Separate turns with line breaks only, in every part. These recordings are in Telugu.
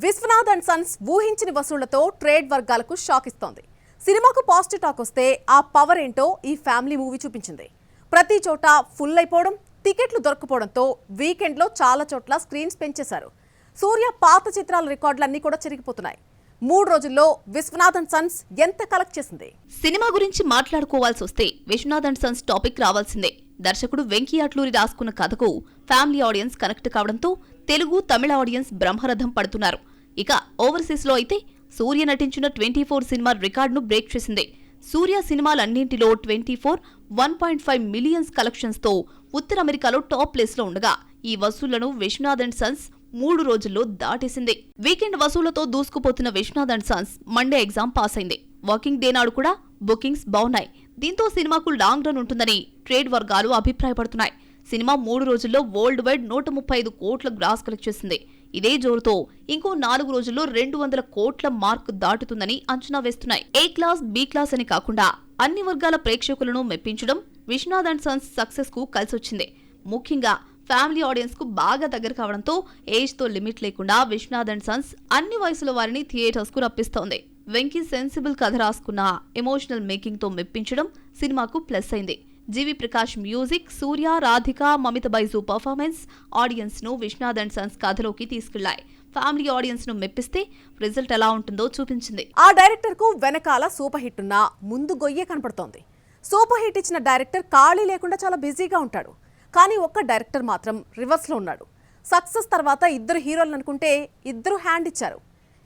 విశ్వనాథ్ అండ్ సన్స్ ఊహించిన వసూళ్లతో ట్రేడ్ వర్గాలకు షాక్ ఇస్తోంది. సినిమాకు పాజిటివ్ టాక్ వస్తే ఆ పవర్ ఏంటో ఈ ఫ్యామిలీ మూవీ చూపించింది. ప్రతి చోట ఫుల్ అయిపోవడం, టికెట్లు దొరకపోవడంతో వీకెండ్లో చాలా చోట్ల స్క్రీన్స్ పెంచేశారు. సూర్య పాత చిత్రాల రికార్డులన్నీ కూడా చెరిగిపోతున్నాయి. 3 రోజుల్లో విశ్వనాథ్ అండ్ సన్స్ ఎంత కలెక్ట్ చేసింది?
సినిమా గురించి మాట్లాడుకోవాల్సి వస్తే విశ్వనాథ్ అండ్ సన్స్ టాపిక్ రావాల్సిందే. దర్శకుడు వెంకీ అట్లూరి రాసుకున్న కథకు ఫ్యామిలీ ఆడియన్స్ కనెక్ట్ కావడంతో తెలుగు, తమిళ ఆడియన్స్ బ్రహ్మరథం పడుతున్నారు. ఇక ఓవర్సీస్ లో అయితే సూర్య నటించిన 24 సినిమా రికార్డును బ్రేక్ చేసింది. సూర్య సినిమాలన్నింటిలో 24 1.5 మిలియన్స్ కలెక్షన్స్ తో ఉత్తర అమెరికాలో టాప్ ప్లేస్ లో ఉండగా ఈ వసూళ్లను విశ్వనాథ్ అండ్ సన్స్ 3 రోజుల్లో దాటేసింది. వీకెండ్ వసూళ్లతో దూసుకుపోతున్న Vishwanath and sons Monday exam pass అయింది. వర్కింగ్ డే నాడు కూడా బుకింగ్స్ బాగున్నాయి. దీంతో సినిమాకు లాంగ్ రన్ ఉంటుందని ట్రేడ్ వర్గాలు అభిప్రాయపడుతున్నాయి. సినిమా 3 రోజుల్లో వరల్డ్ వైడ్ 135 కోట్ల గ్రాస్ కలెక్ట్ చేసింది. ఇదే జోరుతో ఇంకో 4 రోజుల్లో 200 కోట్ల మార్క్ దాటుతుందని అంచనా వేస్తున్నాయి. ఏ క్లాస్, బి క్లాస్ అని కాకుండా అన్ని వర్గాల ప్రేక్షకులను మెప్పించడం విశ్వనాథ్ అండ్ సన్స్ సక్సెస్ కు కలిసొచ్చింది. ముఖ్యంగా ఫ్యామిలీ ఆడియన్స్ కు బాగా దగ్గర కావడంతో ఏజ్ తో లిమిట్ లేకుండా విశ్వనాథ్ అండ్ సన్స్ అన్ని వయసుల వారిని థియేటర్స్ కు రప్పిస్తోంది. వెంకీ సెన్సిబుల్ కథ రాసుకున్న ఎమోషనల్ మేకింగ్ తో మెప్పించడం సినిమాకు ప్లస్ అయింది. జీవి ప్రకాష్ మ్యూజిక్, సూర్య, రాధిక, మమిత బైజు పర్ఫార్మెన్స్ ఆడియన్స్ ను విశ్వనాథ్ అండ్ సన్స్ కథలోకి తీసుకెళ్లాయి. ఫ్యామిలీ ఆడియన్స్ ను మెప్పిస్తే రిజల్ట్ ఎలా ఉంటుందో చూపించింది.
ఆ డైరెక్టర్ కు వెనకాల సూపర్ హిట్ ఉన్నా ముందు గొయ్యే కనపడుతోంది. సూపర్ హిట్ ఇచ్చిన డైరెక్టర్ ఖాళీ లేకుండా చాలా బిజీగా ఉంటాడు. కానీ ఒక్క డైరెక్టర్ మాత్రం రివర్స్ లో ఉన్నాడు. సక్సెస్ తర్వాత 2 హీరోలను అనుకుంటే 2 హ్యాండ్ ఇచ్చారు.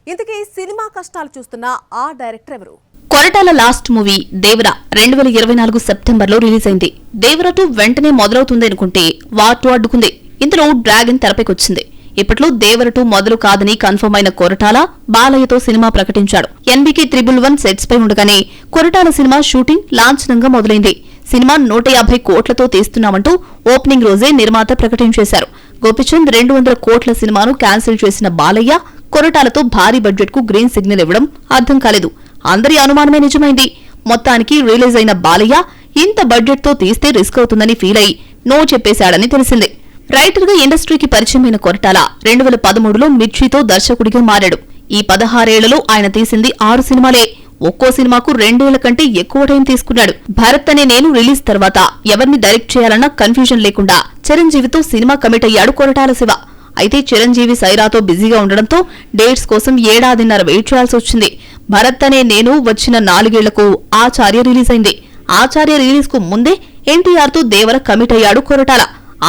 ఇంతకీ సినిమా కష్టాలు చూస్తున్న ఆ డైరెక్టర్ ఎవరు?
కొరటాల లాస్ట్ మూవీ దేవర 2024 సెప్టెంబర్లో రిలీజ్ అయింది. దేవర 2 వెంటనే మొదలవుతుంది అనుకుంటే వార్ 2 అడ్డుకుంది. ఇందులో డ్రాగన్ తెరపైకొచ్చింది. ఇప్పట్లో దేవర 2 మొదలు కాదని కన్ఫర్మ్ అయిన కొరటాల బాలయ్యతో సినిమా ప్రకటించాడు. ఎన్బీకే 111 సెట్స్ పై ఉండగానే కొరటాల సినిమా షూటింగ్ లాంఛనంగా మొదలైంది. సినిమా 150 కోట్లతో తీస్తున్నామంటూ ఓపెనింగ్ రోజే నిర్మాత ప్రకటించేశారు. గోపిచంద్ 200 కోట్ల సినిమాను క్యాన్సిల్ చేసిన బాలయ్య కొరటాలతో భారీ బడ్జెట్ కు గ్రీన్ సిగ్నల్ ఇవ్వడం అర్థం కాలేదు. అందరి అనుమానమే నిజమైంది. మొత్తానికి రిలీజ్ అయిన బాలయ్య ఇంత బడ్జెట్ తో తీస్తే రిస్క్ అవుతుందని ఫీల్ అయి నో చెప్పేశాడని తెలిసింది. రైటర్ గా ఇండస్ట్రీకి పరిచయమైన కొరటాల 2013లో మిర్చితో దర్శకుడిగా మారాడు. ఈ 16 ఏళ్లలో ఆయన తీసింది 6 సినిమాలే. ఒక్కో సినిమాకు 2 ఏళ్ల కంటే ఎక్కువ టైం తీసుకున్నాడు. భరత్ అనే నేను రిలీజ్ తర్వాత ఎవరిని డైరెక్ట్ చేయాలన్న కన్ఫ్యూజన్ లేకుండా చిరంజీవితో సినిమా కమిట్ అయ్యాడు కొరటాల శివ. అయితే చిరంజీవి సైరాతో బిజీగా ఉండడంతో డేట్స్ కోసం 1.5 ఏళ్లు వెయిట్ చేయాల్సి వచ్చింది. భరత్ అనే నేను వచ్చిన 4 ఏళ్లకు ఆచార్య రిలీజ్ అయింది. ఆచార్య రిలీజ్ కు ముందే ఎన్టీఆర్ తో దేవర కమిట్ అయ్యాడు కొరటాల.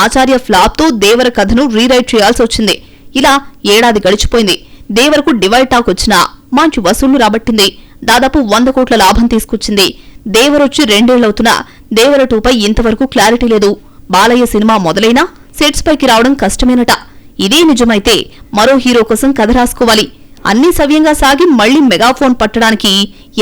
ఆచార్య ఫ్లాప్ తో దేవర కథను రీరైట్ చేయాల్సి వచ్చింది. ఇలా 1 ఏడాది గడిచిపోయింది. దేవరకు డివైడ్ టాక్ వచ్చినా మంచి వసూళ్లు రాబట్టింది. దాదాపు 100 కోట్ల లాభం తీసుకొచ్చింది. దేవరొచ్చి 2 ఏళ్లవుతున్నా దేవర 2 పై ఇంతవరకు క్లారిటీ లేదు. బాలయ్య సినిమా మొదలైనా సెట్స్ పైకి రావడం కష్టమేనట. ఇదే నిజమైతే మరో హీరో కోసం కథ రాసుకోవాలి. అన్ని సవ్యంగా సాగి మళ్లీ మెగాఫోన్ పట్టడానికి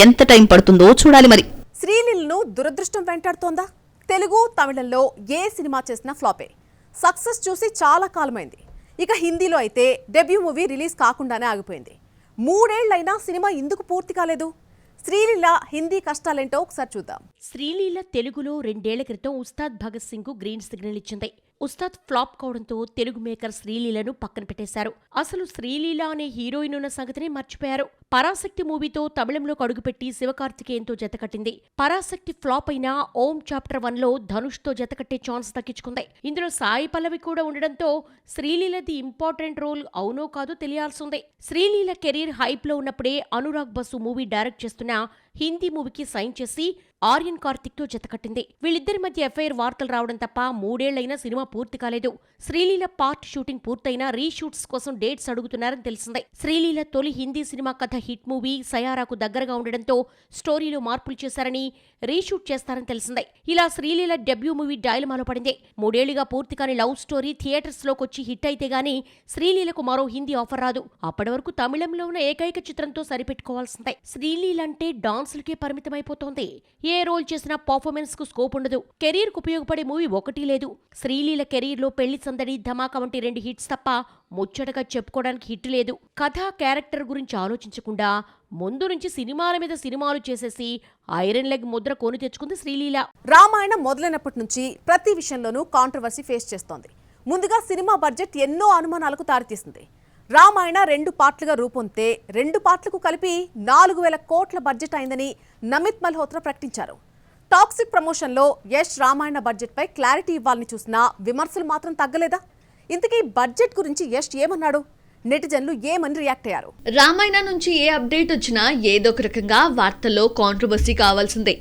ఎంత టైం పడుతుందో చూడాలి. మరి
శ్రీలీలను దురదృష్టం వెంటాడుతోందా? తెలుగు, తమిళంలో ఏ సినిమా చేసినా ఫ్లాపే. సక్సెస్ చూసి చాలా కాలమైంది. ఇక హిందీలో అయితే డెబ్యూ మూవీ రిలీజ్ కాకుండానే ఆగిపోయింది. 3 ఏళ్లైనా సినిమా ఎందుకు పూర్తి కాలేదు? శ్రీలీల హిందీ కష్టాలేంటో ఒకసారి చూద్దాం.
శ్రీలీల తెలుగులో 2 ఏళ్ల క్రితం ఉస్తాద్ భగత్ సింగ్ కు గ్రీన్ సిగ్నల్ ఇచ్చింది. ఉస్తాద్ ఫ్లాప్ కావడంతో తెలుగు మేకర్ శ్రీలీలను పక్కన పెట్టేశారు. అసలు శ్రీలీల అనే హీరోయిన్ ఉన్న సంగతిని మర్చిపోయారు. పరాశక్తి మూవీతో తమిళంలో అడుగుపెట్టి శివకార్తికేయన్తో జతకట్టింది. పరాశక్తి ఫ్లాప్ అయినా ఓం చాప్టర్ 1లో ధనుష్ తో జతకట్టే ఛాన్స్ దక్కించుకుంది. ఇందులో సాయి పల్లవి కూడా ఉండడంతో శ్రీలీలది ఇంపార్టెంట్ రోల్ అవునో కాదో తెలియాల్సిందే. శ్రీలీల కెరీర్ హైప్ లో ఉన్నప్పుడే అనురాగ్ బసు మూవీ డైరెక్ట్ చేస్తున్న హిందీ మూవీకి సైన్ చేసి ఆర్యన్ కార్తిక్ తో జతకట్టింది. వీళ్ళిద్దరి మధ్య ఎఫ్ఐఆర్ వార్తలు రావడం తప్ప 3 ఏళ్లైనా సినిమా పూర్తి కాలేదు. శ్రీలీల పార్ట్ షూటింగ్ పూర్తయినా రీషూట్స్ కోసం డేట్స్ అడుగుతున్నారని తెలిసిందే. శ్రీలీల తొలి హిందీ సినిమా కథ హిట్ మూవీ సయారాకు దగ్గరగా ఉండడంతో స్టోరీలో మార్పులు చేశారని, రీషూట్ చేస్తారని తెలిసిందే. ఇలా శ్రీలీల డెబ్యూ మూవీ డైలమాలో పడింది. 3 ఏళ్లుగా పూర్తి కాని లవ్ స్టోరీ థియేటర్స్ లోకొచ్చి హిట్ అయితే గానీ శ్రీలీలకు మరో హిందీ ఆఫర్ రాదు. అప్పటి వరకు తమిళంలో ఉన్న ఏకైక చిత్రంతో సరిపెట్టుకోవాల్సిందే. శ్రీలీలంటే డాన్సులకే పరిమితమైపోతోంది. ఏ రోల్ చేసినా పర్ఫార్మెన్స్ కు స్కోప్ ఉండదు. కెరీర్ కు ఉపయోగపడే మూవీ ఒకటి లేదు. శ్రీలీల కెరీర్ లో పెళ్లి సందడి, ధమాకా వంటి 2 హిట్స్ తప్ప ముచ్చటగా చెప్పుకోవడానికి హిట్ లేదు. కథ, క్యారెక్టర్ గురించి ఆలోచించకుండా ముందు నుంచి సినిమాల మీద సినిమాలు చేసేసి ఐరన్ లెగ్ ముద్ర కొని తెచ్చుకుంది శ్రీలీల.
రామాయణం మొదలైనప్పటి నుంచి ప్రతి విషయంలోనూ కాంట్రవర్సీ ఫేస్ చేస్తోంది. ముందుగా సినిమా బడ్జెట్ ఎన్నో అనుమానాలకు తారితీసింది. రామాయణ 2 పార్ట్లుగా రూపొందితే 2 పార్ట్లకు కలిపి 4,000 కోట్ల బడ్జెట్ అయిందని నమిత్ మల్హోత్రా ప్రకటించారు. టాక్సిక్ ప్రమోషన్లో యష్ రామాయణ బడ్జెట్పై క్లారిటీ ఇవ్వాలని చూసినా విమర్శలు మాత్రం తగ్గలేదా? ఇంతకీ బడ్జెట్ గురించి యష్ ఏమన్నాడు? నెటిజన్లు ఏమని రియాక్ట్ అయ్యారు?
రామాయణ నుంచి ఏ అప్డేట్ వచ్చినా ఏదో ఒక రకంగా వార్తల్లో కాంట్రవర్సీ కావాల్సిందే.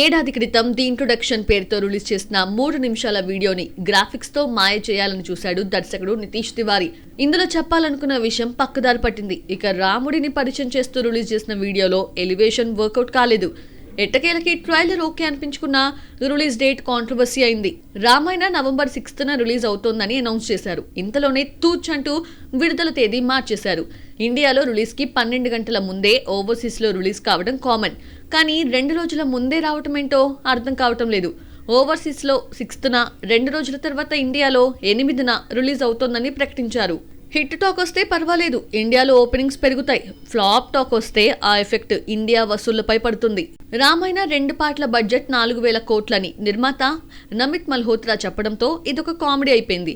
ఏడాది క్రితం ది ఇంట్రొడక్షన్ పేరుతో రిలీజ్ చేసిన 3 నిమిషాల వీడియోని గ్రాఫిక్స్ తో మాయ చేయాలని చూశాడు దర్శకుడు నితీష్ తివారీ. ఇందులో చెప్పాలనుకున్న విషయం పక్కదారి పట్టింది. ఇక రాముడిని పరిచయం చేస్తూ రిలీజ్ చేసిన వీడియోలో ఎలివేషన్ వర్కౌట్ కాలేదు. ఎట్టకేలకి ట్రైలర్ ఓకే అనిపించుకున్న రిలీజ్ డేట్ కాంట్రవర్సీ అయింది. రామాయణ నవంబర్ 6న రిలీజ్ అవుతోందని అనౌన్స్ చేశారు. ఇంతలోనే తూచ్ అంటూ విడుదల తేదీ మార్చేశారు. ఇండియాలో రిలీజ్ కి 12 గంటల ముందే ఓవర్సీస్ లో రిలీజ్ కావడం కామన్. కానీ 2 రోజుల ముందే రావటం ఏంటో అర్థం కావటం లేదు. ఓవర్సీస్ లో 6న, 2 రోజుల తర్వాత ఇండియాలో 8న రిలీజ్ అవుతోందని ప్రకటించారు. హిట్ టాక్ వస్తే పర్వాలేదు, ఇండియాలో ఓపెనింగ్స్ పెరుగుతాయి. ఫ్లాప్ టాక్ వస్తే ఆ ఎఫెక్ట్ ఇండియా వసూళ్లపై పడుతుంది. రామాయణ 2 పార్ట్ల బడ్జెట్ 4,000 కోట్లని నిర్మాత నమిత్ మల్హోత్రా చెప్పడంతో ఇదొక కామెడీ అయిపోయింది.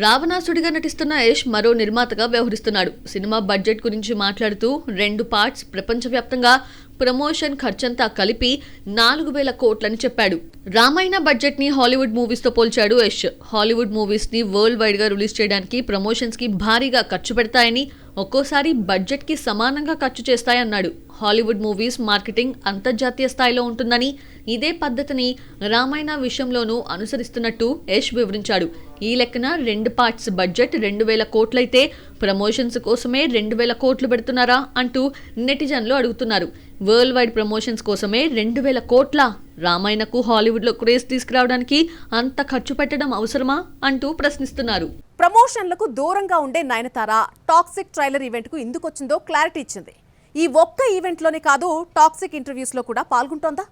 రావణాసుడిగా నటిస్తున్న యష్ మరో నిర్మాతగా వ్యవహరిస్తున్నాడు. సినిమా బడ్జెట్ గురించి మాట్లాడుతూ 2 పార్ట్స్, ప్రపంచవ్యాప్తంగా ప్రమోషన్ ఖర్చంతా కలిపి 4,000 కోట్లని చెప్పాడు. రామాయణ బడ్జెట్ ని హాలీవుడ్ మూవీస్ తో పోల్చాడు యష్. హాలీవుడ్ మూవీస్ ని వరల్డ్ వైడ్ గా రిలీజ్ చేయడానికి ప్రమోషన్స్ కి భారీగా ఖర్చు పెడతాయని, ఒక్కోసారి బడ్జెట్ కి సమానంగా ఖర్చు చేస్తాయన్నాడు. హాలీవుడ్ మూవీస్ మార్కెటింగ్ అంతర్జాతీయ స్థాయిలో ఉంటుందని, ఇదే పద్ధతిని రామాయణ విషయంలోనూ అనుసరిస్తున్నట్టు యష్ వివరించాడు. ఈ లెక్కన 2 పార్ట్స్ బడ్జెట్ 2,000 కోట్లయితే ప్రమోషన్స్ కోసమే 2,000 కోట్లు పెడుతున్నారా అంటూ నెటిజన్లు అడుగుతున్నారు. వరల్డ్ వైడ్ ప్రమోషన్స్ కోసమే 2,000 కోట్ల? రామాయణకు హాలీవుడ్ లో క్రేజ్ తీసుకురావడానికి అంత ఖర్చు పెట్టడం అవసరమా అంటూ ప్రశ్నిస్తున్నారు.
ప్రమోషన్లకు దూరంగా ఉండే నయనతార టాక్సిక్ ట్రైలర్ ఈవెంట్ కు ఎందుకొచ్చిందో క్లారిటీ ఇచ్చింది. ఈ ఒక్క ఈవెంట్ లోనే కాదు, టాక్సిక్ ఇంటర్వ్యూస్ లో కూడా పాల్గొంటోందా?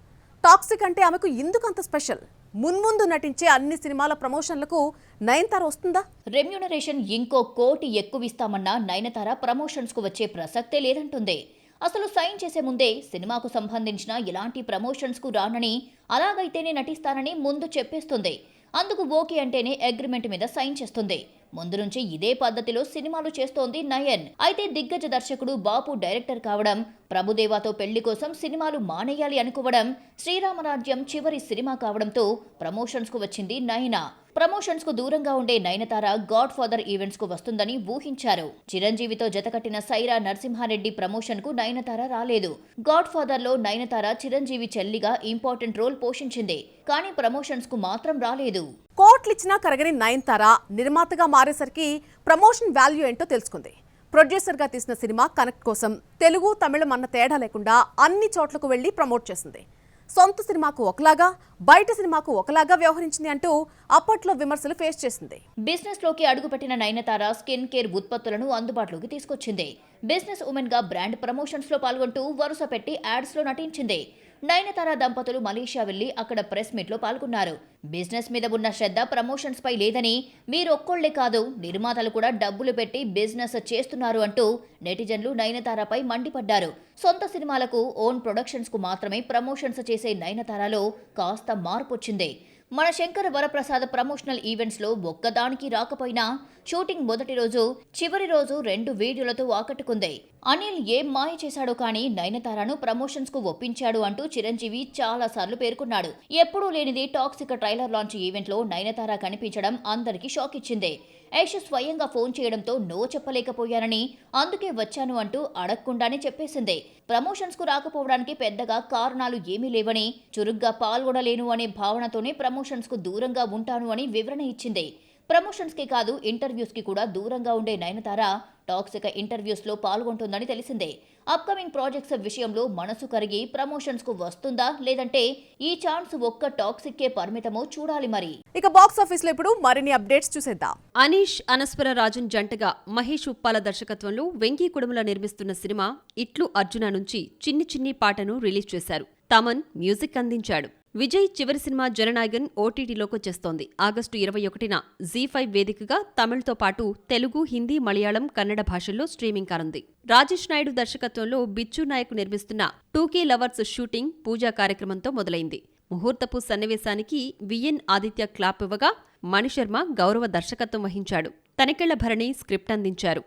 టాక్సిక్ అంటే ఆమెకు ఎందుకంత స్పెషల్? మున్ముందు నటించే అన్ని సినిమాల ప్రమోషన్లకు నయనతార వస్తుందా?
రెమ్యూనరేషన్ ఇంకో కోటి ఎక్కువిస్తామన్నా నయనతార ప్రమోషన్స్ కు వచ్చే ప్రసక్తే లేదంటుంది. అసలు సైన్ చేసే ముందే సినిమాకు సంబంధించిన ఎలాంటి ప్రమోషన్స్ కు రానని, అలాగైతేనే నటిస్తానని ముందు చెప్పేస్తుంది. అందుకు ఓకే అంటేనే అగ్రిమెంట్ మీద సైన్ చేస్తుంది. ముందు నుంచి ఇదే పద్ధతిలో సినిమాలు చేస్తోంది నయన్. అయితే దిగ్గజ దర్శకుడు బాపు డైరెక్టర్ కావడం, ప్రభుదేవాతో పెళ్లి కోసం సినిమాలు మానేయాలి అనుకోవడం, శ్రీరామరాజ్యం చివరి సినిమా కావడంతో ప్రమోషన్స్ కు వచ్చింది నయన. ప్రమోషన్స్ కు దూరంగా ఉండే నయనతార గాడ్ ఫాదర్ ఈవెంట్స్ కు వస్తుందని ఊహించారు. చిరంజీవితో జతకట్టిన సైరా నరసింహారెడ్డి ప్రమోషన్ కు నయనతార రాలేదు. గాడ్ ఫాదర్ లో నయనతార చిరంజీవి చెల్లిగా ఇంపార్టెంట్ రోల్ పోషించింది. కానీ ప్రమోషన్స్ కు మాత్రం రాలేదు.
కోట్లిచ్చినా కరగని నయనతార నిర్మాతగా మారేసరికి ప్రమోషన్ వాల్యూ ఏంటో తెలుసుకుంది. ప్రొడ్యూసర్గా తీసిన సినిమా కనెక్ట్ కోసం తెలుగు, తమిళం అన్న తేడా లేకుండా అన్ని చోట్లకు వెళ్లి ప్రమోట్ చేసింది. సొంత సినిమాకు ఒకలాగా, బయట సినిమాకు ఒకలాగా వ్యవహరించింది అంటూ అప్పట్లో విమర్శలు ఫేస్ చేసింది.
బిజినెస్ లోకి అడుగుపెట్టిన నయనతార స్కిన్ కేర్ ఉత్పత్తులను అందుబాటులోకి తీసుకొచ్చింది. బిజినెస్ ఉమెన్ గా బ్రాండ్ ప్రమోషన్స్ లో పాల్గొంటూ వరుస పెట్టి యాడ్స్ లో నటించింది. నయనతార దంపతులు మలేషియా వెళ్లి అక్కడ ప్రెస్ మీట్ లో పాల్గొన్నారు. బిజినెస్ మీద ఉన్న శ్రద్ధ ప్రమోషన్స్ పై లేదని, మీరొక్కోళ్లే కాదు నిర్మాతలు కూడా డబ్బులు పెట్టి బిజినెస్ చేస్తున్నారు అంటూ నెటిజన్లు నయనతారపై మండిపడ్డారు. సొంత సినిమాలకు, ఓన్ ప్రొడక్షన్స్ కు మాత్రమే ప్రమోషన్స్ చేసే నయనతారలో కాస్త మార్పు వచ్చింది. మన శంకర వరప్రసాద్ ప్రమోషనల్ ఈవెంట్స్ లో ఒక్కదానికి రాకపోయినా షూటింగ్ మొదటి రోజు, చివరి రోజు 2 వీడియోలతో ఆకట్టుకుంది. అనిల్ ఏం మాయ చేశాడో కానీ నయనతారను ప్రమోషన్స్ కు ఒప్పించాడు అంటూ చిరంజీవి చాలా సార్లు పేర్కొన్నాడు. ఎప్పుడూ లేనిది టాక్సిక్ ట్రైలర్ లాంచ్ ఈవెంట్ లో నయనతార కనిపించడం అందరికీ షాక్ ఇచ్చింది. యష్ స్వయంగా ఫోన్ చేయడంతో నో చెప్పలేకపోయానని, అందుకే వచ్చాను అంటూ అడగకుండానే చెప్పేసింది. ప్రమోషన్స్ కు రాకపోవడానికి పెద్దగా కారణాలు ఏమీ లేవని, చురుగ్గా పాల్గొనలేను అనే భావనతోనే ప్రమోషన్స్ కు దూరంగా ఉంటాను అని వివరణ ఇచ్చింది. ప్రమోషన్స్ కి కాదు, ఇంటర్వ్యూస్ కి కూడా దూరంగా ఉండే నయనతార టాక్సిక్ ఇంటర్వ్యూస్ లో పాల్గొంటుందని తెలిసిందే. అప్కమింగ్ ప్రాజెక్ట్స్ విషయంలో మనసు కరిగి ప్రమోషన్స్ కు వస్తుందా, లేదంటే ఈ ఛాన్స్ ఒక్క టాక్సిక్ కే పరిమితమో చూడాలి. మరి
ఇక బాక్స్ ఆఫీస్ లో ఇప్పుడు మరిన్ని అప్డేట్స్ చూసేద్దాం.
అనీష్ అనస్వర రాజన్ జంటగా మహేష్ ఉప్పాల దర్శకత్వంలో వెంకీ కుడుముల నిర్మిస్తున్న సినిమా ఇట్లు అర్జున నుంచి చిన్ని చిన్ని పాటను రిలీజ్ చేశారు. తమన్ మ్యూజిక్ అందించాడు. విజయ్ చివరి సినిమా జననాయగన్ ఓటీటీలోకొచ్చేస్తోంది. ఆగస్టు 21న జీ5 వేదికగా తమిళ్తో పాటు తెలుగు, హిందీ, మలయాళం, కన్నడ భాషల్లో స్ట్రీమింగ్ కానుంది. రాజేష్ నాయుడు దర్శకత్వంలో బిచ్చు నాయక్ నిర్మిస్తున్న 2K లవర్స్ షూటింగ్ పూజా కార్యక్రమంతో మొదలైంది. ముహూర్తపు సన్నివేశానికి విఎన్ ఆదిత్య క్లాప్ ఇవ్వగా మణిశర్మ గౌరవ దర్శకత్వం వహించాడు. తనికెళ్ల భరణి స్క్రిప్ట్ అందించారు.